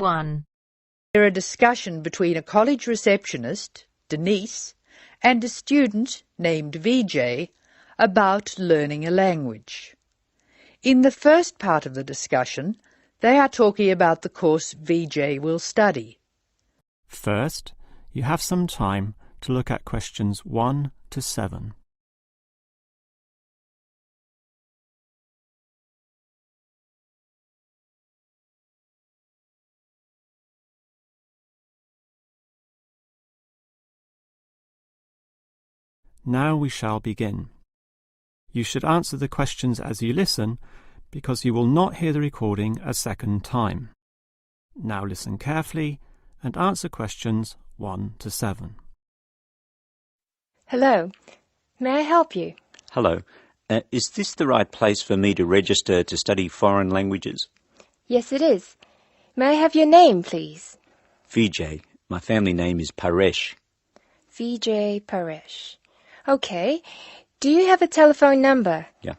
1. They're a discussion between a college receptionist, Denise, and a student named VJ about learning a language. In the first part of the discussion, they are talking about the course VJ will study. First, you have some time to look at questions 1 to 7. Now we shall begin. You should answer the questions as you listen, because you will not hear the recording a second time. Now listen carefully and answer questions 1 to 7. Hello. May I help you? Hello. Is this the right place for me to register to study foreign languages? Yes, it is. May I have your name, please? VJ. My family name is Paresh. VJ Paresh. Okay. Do you have a telephone number? Yeah.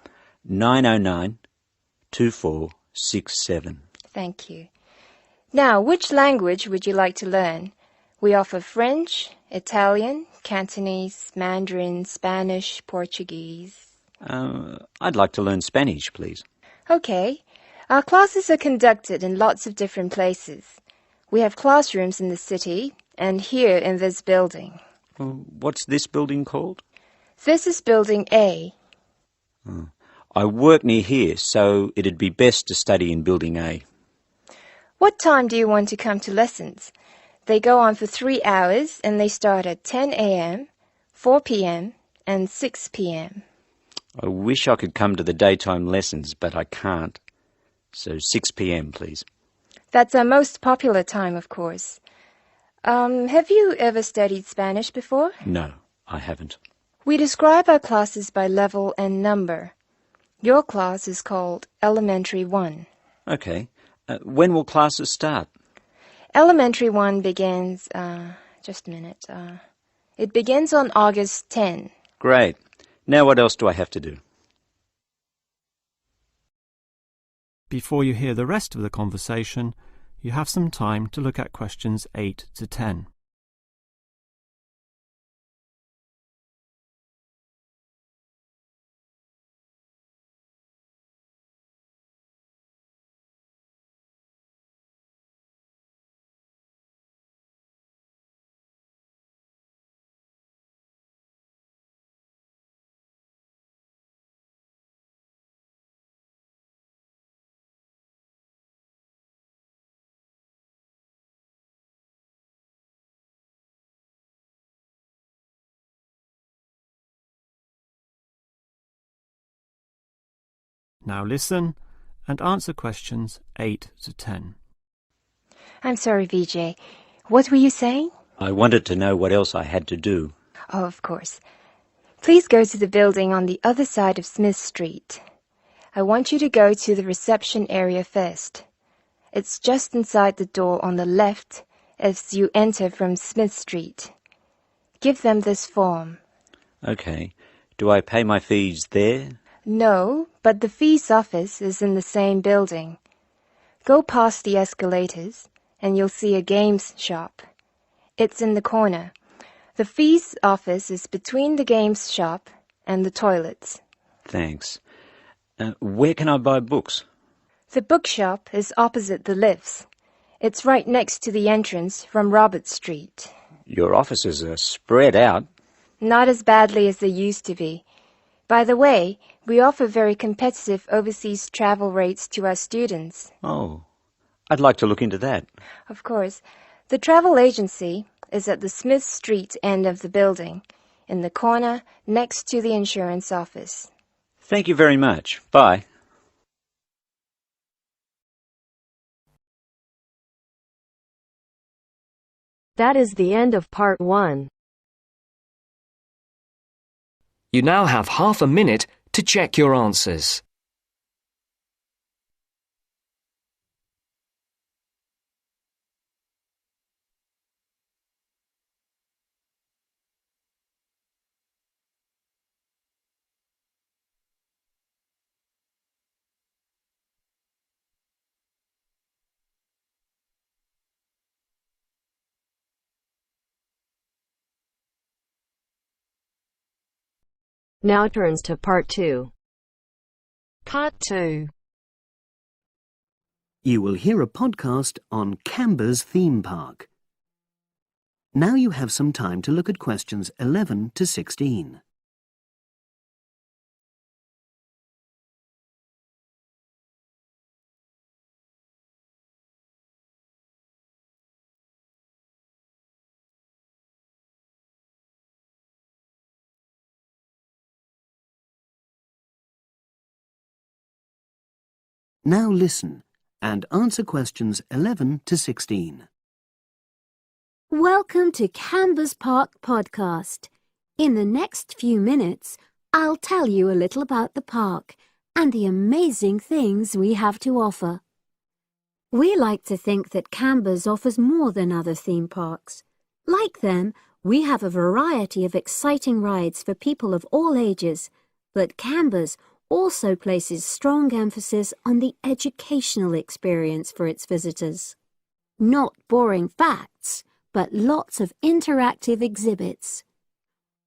909-2467. Thank you. Now, which language would you like to learn? We offer French, Italian, Cantonese, Mandarin, Spanish, Portuguese. I'd like to learn Spanish, please. Okay. Our classes are conducted in lots of different places. We have classrooms in the city and here in this building. What's this building called? This is Building A. I work near here, so it'd be best to study in Building A. What time do you want to come to lessons? They go on for 3 hours and they start at 10 a.m., 4 p.m. and 6 p.m. I wish I could come to the daytime lessons, but I can't. So 6 p.m, please. That's our most popular time, of course. Have you ever studied Spanish before? No, I haven't. We describe our classes by level and number. Your class is called Elementary 1. Okay. When will classes start? Elementary 1 begins, just a minute. It begins on August 10. Great. Now what else do I have to do? Before you hear the rest of the conversation, you have some time to look at questions 8 to 10. Now listen and answer questions 8 to 10. I'm sorry, VJ. What were you saying? I wanted to know what else I had to do. Oh, of course. Please go to the building on the other side of Smith Street. I want you to go to the reception area first. It's just inside the door on the left as you enter from Smith Street. Give them this form. Okay. Do I pay my fees there? No, but the fees office is in the same building. Go past the escalators and you'll see a games shop. It's in the corner. The fees office is between the games shop and the toilets. Thanks. Where can I buy books? The bookshop is opposite the lifts. It's right next to the entrance from Robert Street. Your offices are spread out. Not as badly as they used to be. By the way, we offer very competitive overseas travel rates to our students. Oh, I'd like to look into that. Of course. The travel agency is at the Smith Street end of the building, in the corner next to the insurance office. Thank you very much. Bye. That is the end of part 1. You now have half a minute to check your answers. Now turns to Part 2. Part 2. You will hear a podcast on Canberra's theme park. Now you have some time to look at questions 11 to 16. Now listen and answer questions 11 to 16. Welcome to Canberra's Park podcast. In the next few minutes, I'll tell you a little about the park and the amazing things we have to offer. We like to think that Canberra's offers more than other theme parks. Like them, we have a variety of exciting rides for people of all ages, but Canberra's also places strong emphasis on the educational experience for its visitors. Not boring facts, but lots of interactive exhibits.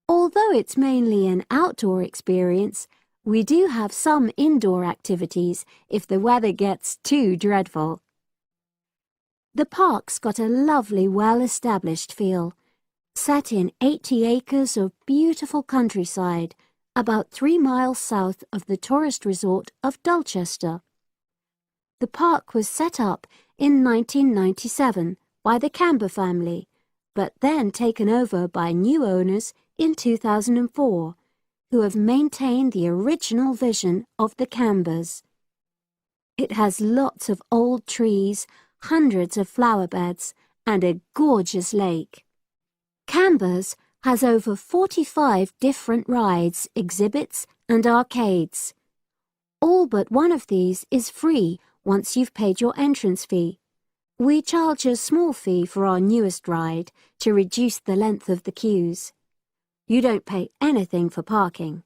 Although it's mainly an outdoor experience, we do have some indoor activities if the weather gets too dreadful. The park's got a lovely, well-established feel, set in 80 acres of beautiful countryside, about 3 miles south of the tourist resort of Dulchester. The park was set up in 1997 by the Canberra family, but then taken over by new owners in 2004, who have maintained the original vision of the Canberras. It has lots of old trees, hundreds of flower beds, and a gorgeous lake. Canberra's has over 45 different rides, exhibits and arcades. All but one of these is free once you've paid your entrance fee. We charge a small fee for our newest ride to reduce the length of the queues. You don't pay anything for parking.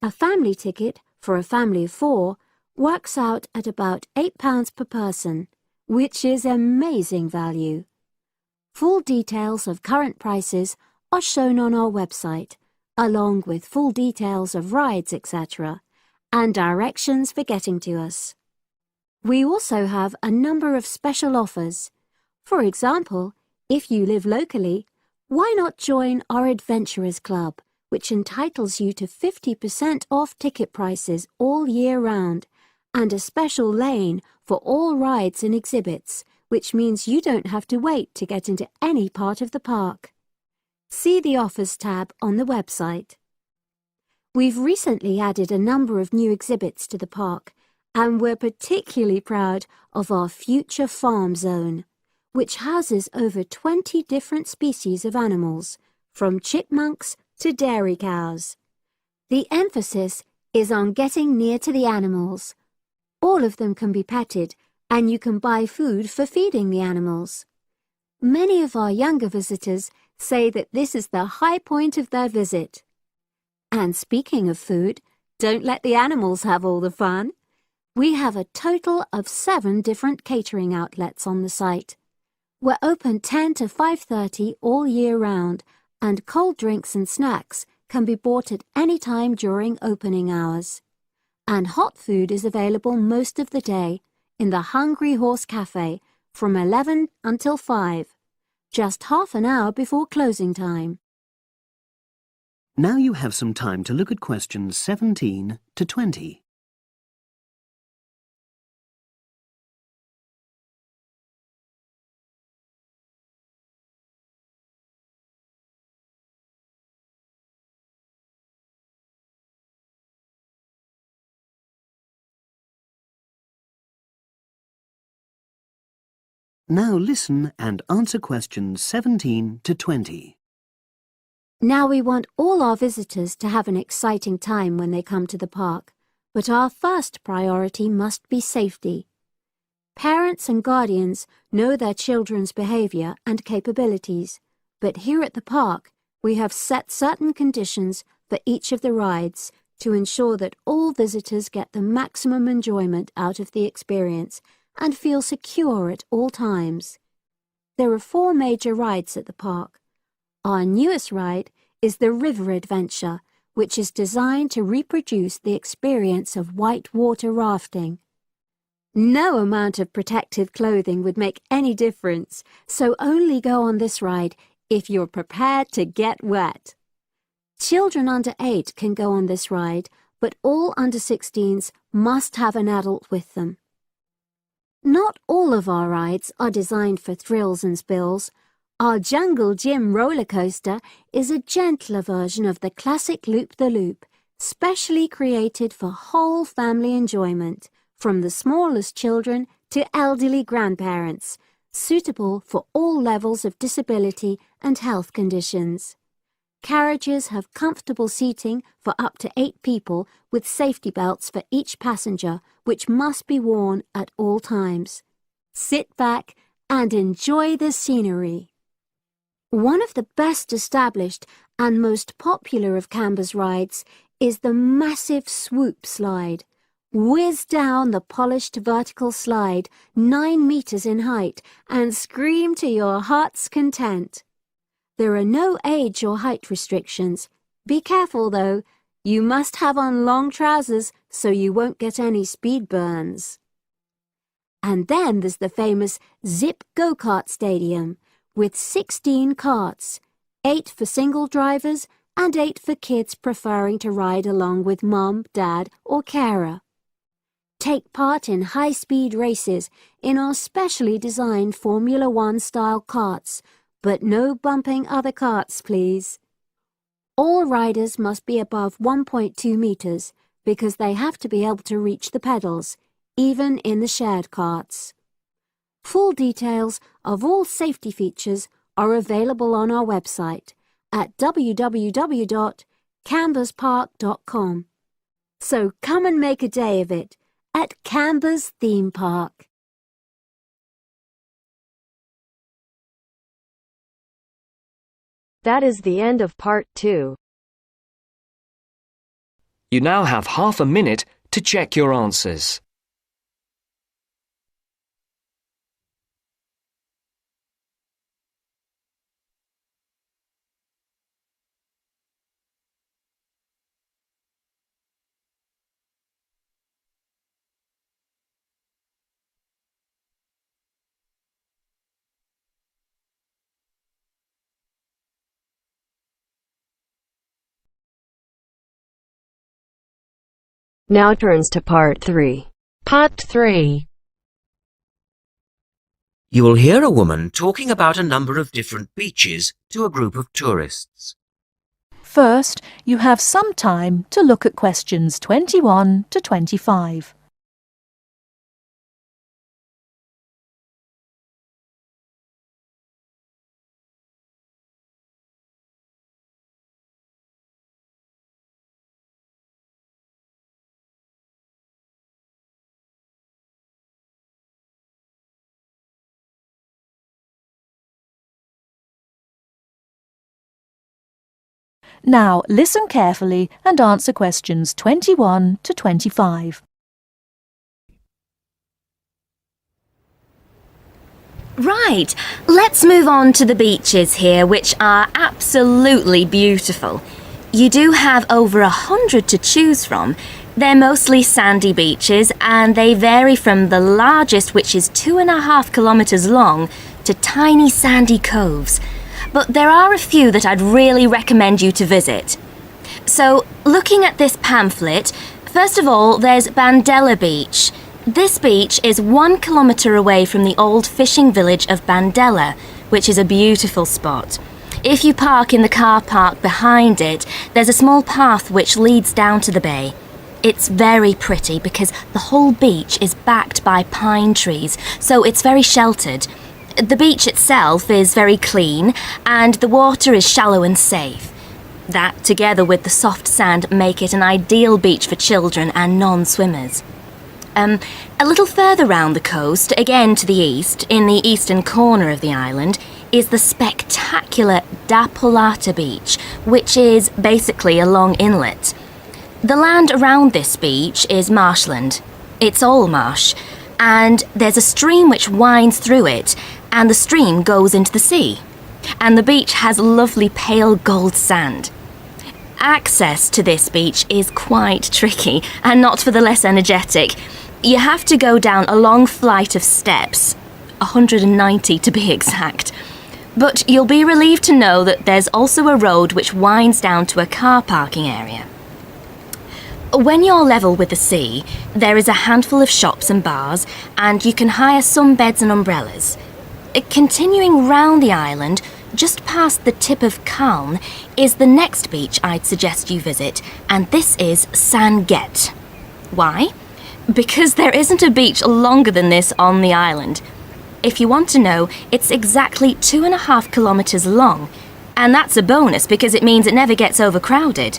A family ticket for a family of 4 works out at about £8 per person, which is amazing value. Full details of current prices are shown on our website, along with full details of rides, etc., and directions for getting to us. We also have a number of special offers. For example, if you live locally, why not join our Adventurers Club, which entitles you to 50% off ticket prices all year round, and a special lane for all rides and exhibits, which means you don't have to wait to get into any part of the park. See the Offers tab on the website. We've recently added a number of new exhibits to the park, and we're particularly proud of our Future Farm Zone, which houses over 20 different species of animals, from chipmunks to dairy cows. The emphasis is on getting near to the animals. All of them can be petted, and you can buy food for feeding the animals. Many of our younger visitors say that this is the high point of their visit. And speaking of food, don't let the animals have all the fun. We have a total of 7 different catering outlets on the site. We're open 10 to 5:30 all year round, and cold drinks and snacks can be bought at any time during opening hours. And hot food is available most of the day in the Hungry Horse Cafe from 11 until 5. Just half an hour before closing time. Now you have some time to look at questions 17 to 20. Now listen and answer questions 17 to 20. Now we want all our visitors to have an exciting time when they come to the park, but our first priority must be safety. Parents and guardians know their children's behaviour and capabilities, but here at the park we have set certain conditions for each of the rides to ensure that all visitors get the maximum enjoyment out of the experience and feel secure at all times. There are 4 major rides at the park. Our newest ride is the River Adventure, which is designed to reproduce the experience of whitewater rafting. No amount of protective clothing would make any difference, so only go on this ride if you're prepared to get wet. Children under 8 can go on this ride, but all under 16s must have an adult with them. Not all of our rides are designed for thrills and spills. Our Jungle Gym roller coaster is a gentler version of the classic Loop-the-Loop, specially created for whole family enjoyment, from the smallest children to elderly grandparents, suitable for all levels of disability and health conditions. Carriages have comfortable seating for up to 8 people with safety belts for each passenger, which must be worn at all times. Sit back and enjoy the scenery. One of the best established and most popular of Canberra's rides is the massive swoop slide. Whiz down the polished vertical slide 9 meters in height and scream to your heart's content. There are no age or height restrictions. Be careful though, you must have on long trousers so you won't get any speed burns. And then there's the famous Zip Go-Kart Stadium with 16 karts, 8 for single drivers and 8 for kids preferring to ride along with mum, dad or carer. Take part in high-speed races in our specially designed Formula One style karts, but no bumping other karts, please. All riders must be above 1.2 meters because they have to be able to reach the pedals, even in the shared karts. Full details of all safety features are available on our website at www.canberraspark.com. So come and make a day of it at Canberra's theme park. That is the end of part 2. You now have half a minute to check your answers. Now turns to part 3. Part 3. You will hear a woman talking about a number of different beaches to a group of tourists. First, you have some time to look at questions 21 to 25. Now listen carefully and answer questions 21 to 25. Right, let's move on to the beaches here, which are absolutely beautiful. You do have over 100 to choose from. They're mostly sandy beaches and they vary from the largest, which is 2.5 kilometers long, to tiny sandy coves. But there are a few that I'd really recommend you to visit. So, looking at this pamphlet, first of all, there's Bandella Beach. This beach is 1 kilometre away from the old fishing village of Bandella, which is a beautiful spot. If you park in the car park behind it, there's a small path which leads down to the bay. It's very pretty because the whole beach is backed by pine trees, so it's very sheltered. The beach itself is very clean and the water is shallow and safe. That, together with the soft sand, make it an ideal beach for children and non-swimmers. A little further round the coast, again to the east, in the eastern corner of the island, is the spectacular Dapolata Beach, which is basically a long inlet. The land around this beach is marshland. It's all marsh, and there's a stream which winds through it, and the stream goes into the sea. And the beach has lovely pale gold sand. Access to this beach is quite tricky and not for the less energetic. You have to go down a long flight of steps, 190 to be exact. But you'll be relieved to know that there's also a road which winds down to a car parking area. When you're level with the sea, there is a handful of shops and bars, and you can hire some beds and umbrellas. Continuing round the island, just past the tip of Calne, is the next beach I'd suggest you visit, and this is Sanget. Why? Because there isn't a beach longer than this on the island. If you want to know, it's exactly 2.5 kilometres long, and that's a bonus because it means it never gets overcrowded.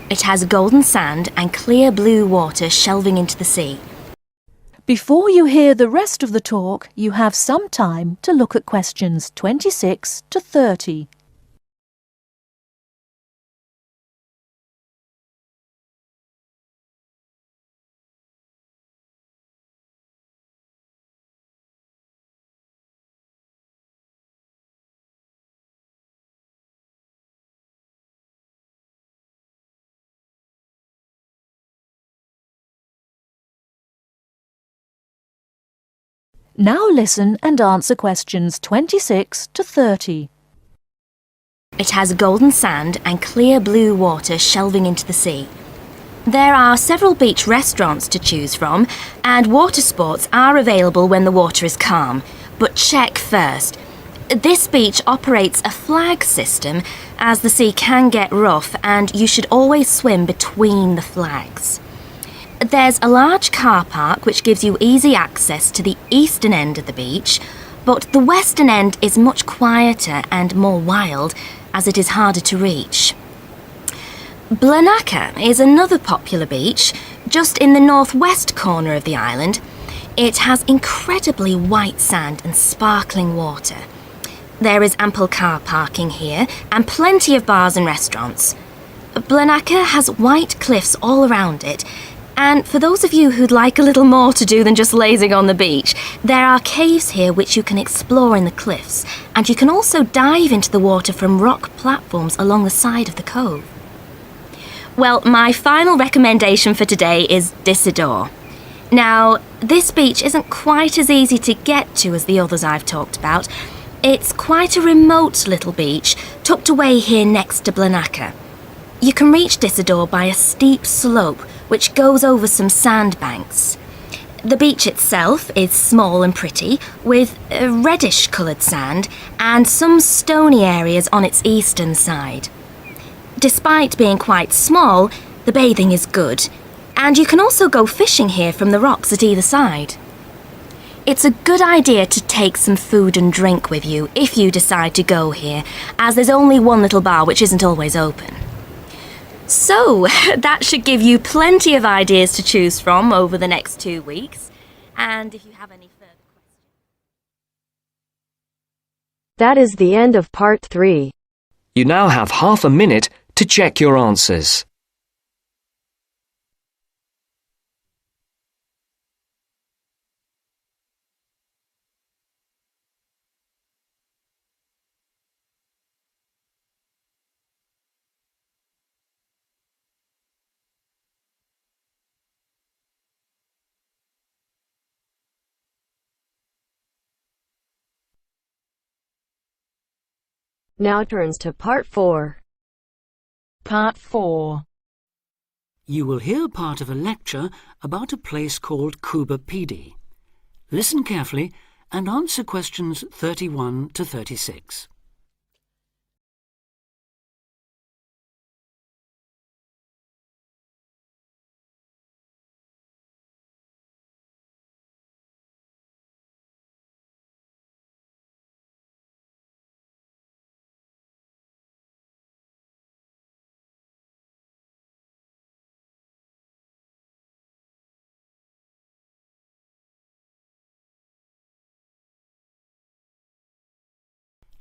It has golden sand and clear blue water shelving into the sea. Before you hear the rest of the talk, you have some time to look at questions 26 to 30. Now listen and answer questions 26 to 30. It has golden sand and clear blue water shelving into the sea. There are several beach restaurants to choose from, and water sports are available when the water is calm. But check first. This beach operates a flag system, as the sea can get rough, and you should always swim between the flags. There's a large car park which gives you easy access to the eastern end of the beach, but the western end is much quieter and more wild, as it is harder to reach. Blanaka is another popular beach, just in the northwest corner of the island. It has incredibly white sand and sparkling water. There is ample car parking here and plenty of bars and restaurants. Blanaka has white cliffs all around it, and for those of you who'd like a little more to do than just lazing on the beach, there are caves here which you can explore in the cliffs, and you can also dive into the water from rock platforms along the side of the cove. Well, my final recommendation for today is Disador. Now, this beach isn't quite as easy to get to as the others I've talked about. It's quite a remote little beach, tucked away here next to Blanaka. You can reach Disador by a steep slope which goes over some sandbanks. The beach itself is small and pretty, with reddish-coloured sand and some stony areas on its eastern side. Despite being quite small, the bathing is good, and you can also go fishing here from the rocks at either side. It's a good idea to take some food and drink with you if you decide to go here, as there's only one little bar which isn't always open. So, that should give you plenty of ideas to choose from over the next 2 weeks. And if you have any further questions... That is the end of part 3. You now have half a minute to check your answers. Now turns to part 4. Part 4. You will hear part of a lecture about a place called Kubapidi. Listen carefully and answer questions 31 to 36.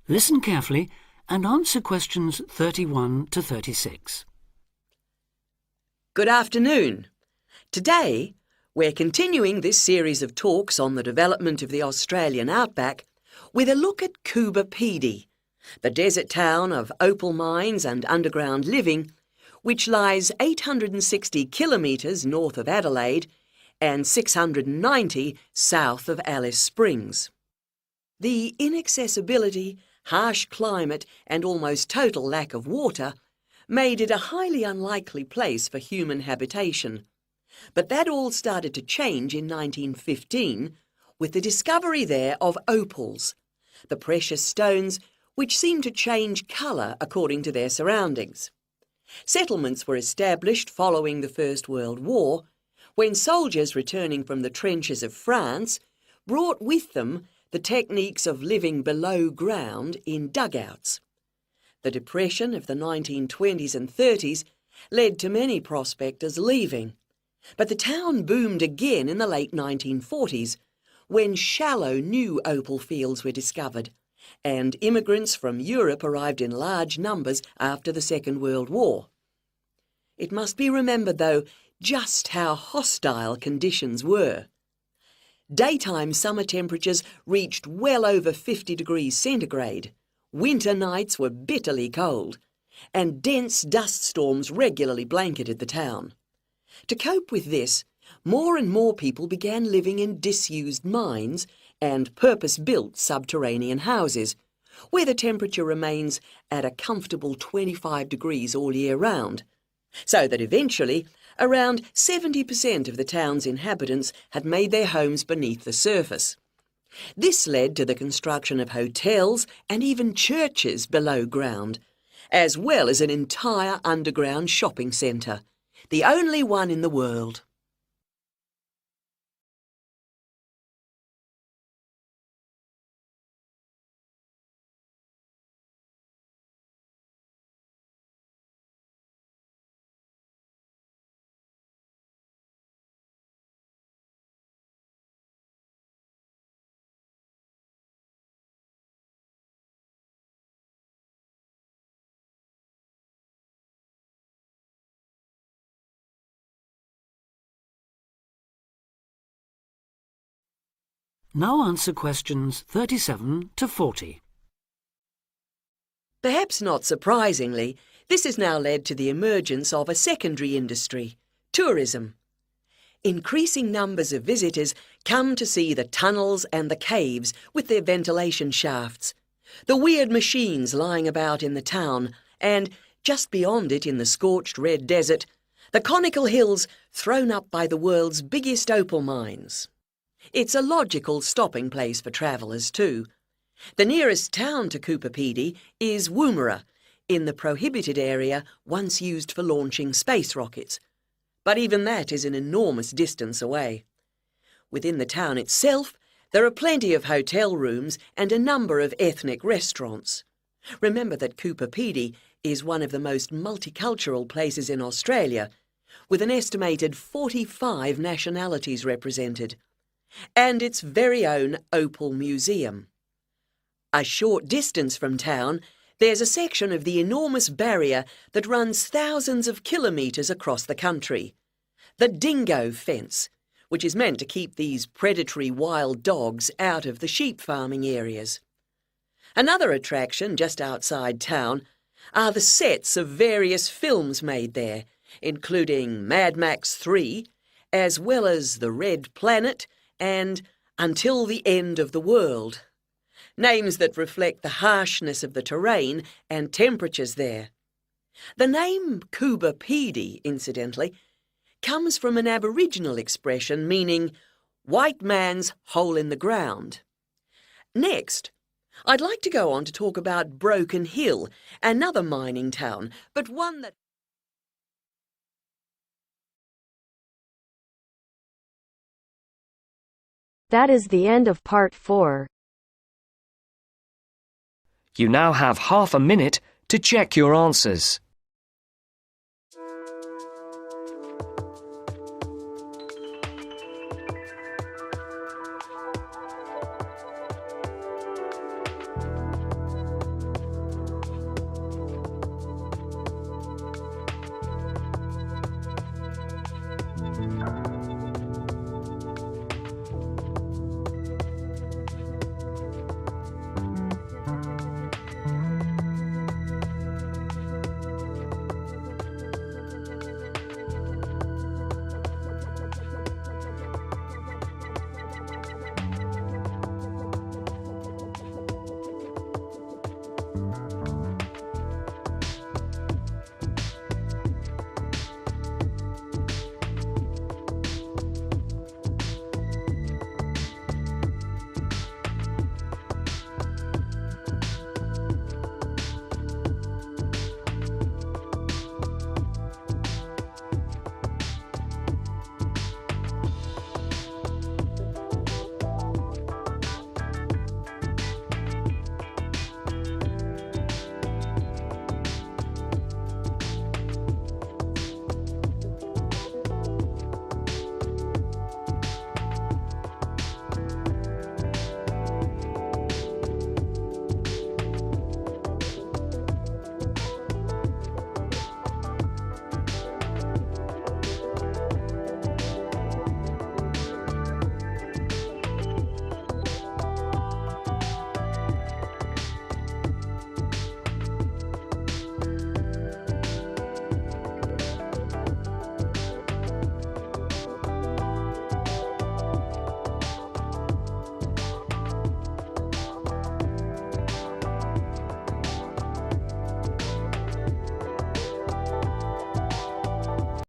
Listen carefully and answer questions 31 to 36. Good afternoon. Today, we're continuing this series of talks on the development of the Australian outback with a look at Kubapidi, the desert town of opal mines and underground living, which lies 860 kilometres north of Adelaide and 690 south of Alice Springs. The inaccessibility, harsh climate and almost total lack of water made it a highly unlikely place for human habitation. But that all started to change in 1915 with the discovery there of opals, the precious stones which seem to change colour according to their surroundings. Settlements were established following the First World War, when soldiers returning from the trenches of France brought with them the techniques of living below ground in dugouts. The Depression of the 1920s and 30s led to many prospectors leaving, but the town boomed again in the late 1940s, when shallow new opal fields were discovered, and immigrants from Europe arrived in large numbers after the Second World War. It must be remembered, though, just how hostile conditions were. Daytime summer temperatures reached well over 50 degrees centigrade, winter nights were bitterly cold, and dense dust storms regularly blanketed the town. To cope with this, more and more people began living in disused mines and purpose-built subterranean houses, where the temperature remains at a comfortable 25 degrees all year round, so that eventually around 70% of the town's inhabitants had made their homes beneath the surface. This led to the construction of hotels and even churches below ground, as well as an entire underground shopping centre, the only one in the world. Now answer questions 37 to 40. Perhaps not surprisingly, this has now led to the emergence of a secondary industry, tourism. Increasing numbers of visitors come to see the tunnels and the caves with their ventilation shafts, the weird machines lying about in the town, and, just beyond it in the scorched red desert, the conical hills thrown up by the world's biggest opal mines. It's a logical stopping place for travellers too. The nearest town to Coober Pedy is Woomera, in the prohibited area once used for launching space rockets. But even that is an enormous distance away. Within the town itself, there are plenty of hotel rooms and a number of ethnic restaurants. Remember that Coober Pedy is one of the most multicultural places in Australia, with an estimated 45 nationalities represented, and its very own Opal Museum. A short distance from town, there's a section of the enormous barrier that runs thousands of kilometres across the country, the dingo fence, which is meant to keep these predatory wild dogs out of the sheep farming areas. Another attraction just outside town are the sets of various films made there, including Mad Max 3, as well as The Red Planet and Until the End of the World, names that reflect the harshness of the terrain and temperatures there. The name Coober Pedy, incidentally, comes from an Aboriginal expression meaning white man's hole in the ground. Next, I'd like to go on to talk about Broken Hill, another mining town, but one that... That is the end of part 4. You now have half a minute to check your answers.